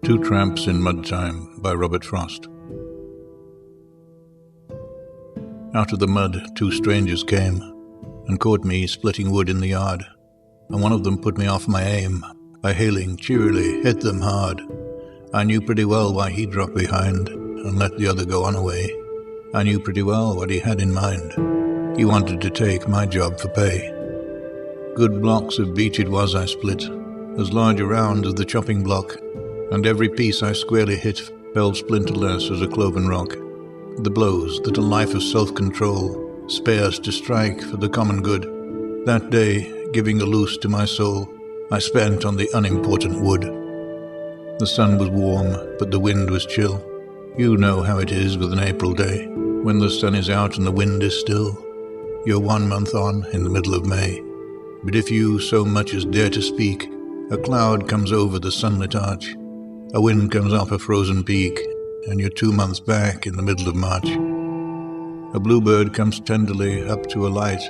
Two Tramps in Mud Time by Robert Frost. Out of the mud 2 strangers came and caught me splitting wood in the yard, and one of them put me off my aim by hailing cheerily, "Hit them hard." I knew pretty well why he dropped behind and let the other go on away. I knew pretty well what he had in mind. He wanted to take my job for pay. Good blocks of beech it was I split, as large around as the chopping block, and every piece I squarely hit fell splinterless as a cloven rock. The blows that a life of self-control spares to strike for the common good, that day giving a loose to my soul, I spent on the unimportant wood. The sun was warm, but the wind was chill. You know how it is with an April day, when the sun is out and the wind is still. You're 1 month on in the middle of May, but if you so much as dare to speak, a cloud comes over the sunlit arch, a wind comes up a frozen peak, and you're 2 months back in the middle of March. A bluebird comes tenderly up to a light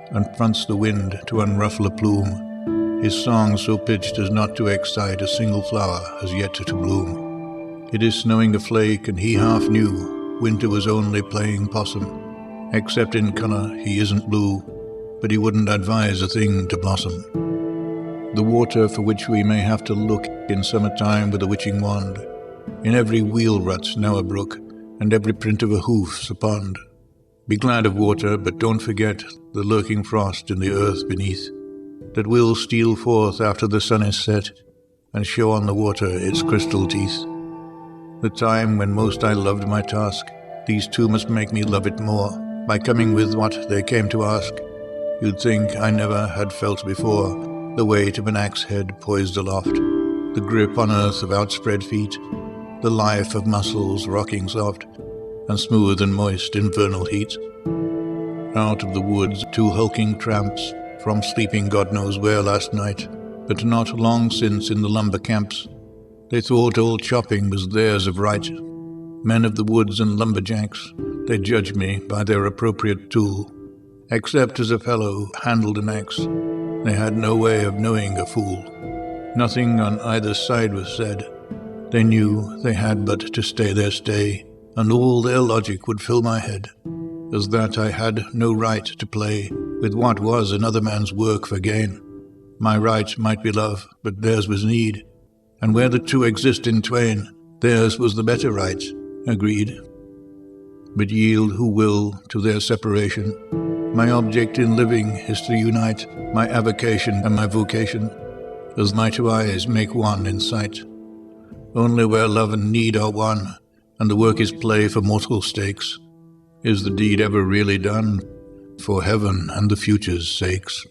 and fronts the wind to unruffle a plume, his song so pitched as not to excite a single flower as yet to bloom. It is snowing a flake, and he half knew winter was only playing possum. Except in color he isn't blue, but he wouldn't advise a thing to blossom. The water for which we may have to look in summertime with a witching wand, in every wheel rut's now a brook, and every print of a hoof's a pond. Be glad of water, but don't forget the lurking frost in the earth beneath, that will steal forth after the sun is set, and show on the water its crystal teeth. The time when most I loved my task, these two must make me love it more, by coming with what they came to ask. You'd think I never had felt before the weight of an axe head poised aloft, the grip on earth of outspread feet, the life of muscles rocking soft and smooth and moist in vernal heat. Out of the woods 2 hulking tramps, from sleeping God knows where last night, but not long since in the lumber camps. They thought all chopping was theirs of right. Men of the woods and lumberjacks, they judge me by their appropriate tool. Except as a fellow who handled an axe, they had no way of knowing a fool. Nothing on either side was said. They knew they had but to stay their stay, and all their logic would fill my head, as that I had no right to play with what was another man's work for gain. My right might be love, but theirs was need, and where the two exist in twain, theirs was the better right, agreed. But yield who will to their separation. My object in living is to unite my avocation and my vocation, as my 2 eyes make one in sight. Only where love and need are one, and the work is play for mortal stakes, is the deed ever really done for heaven and the future's sakes.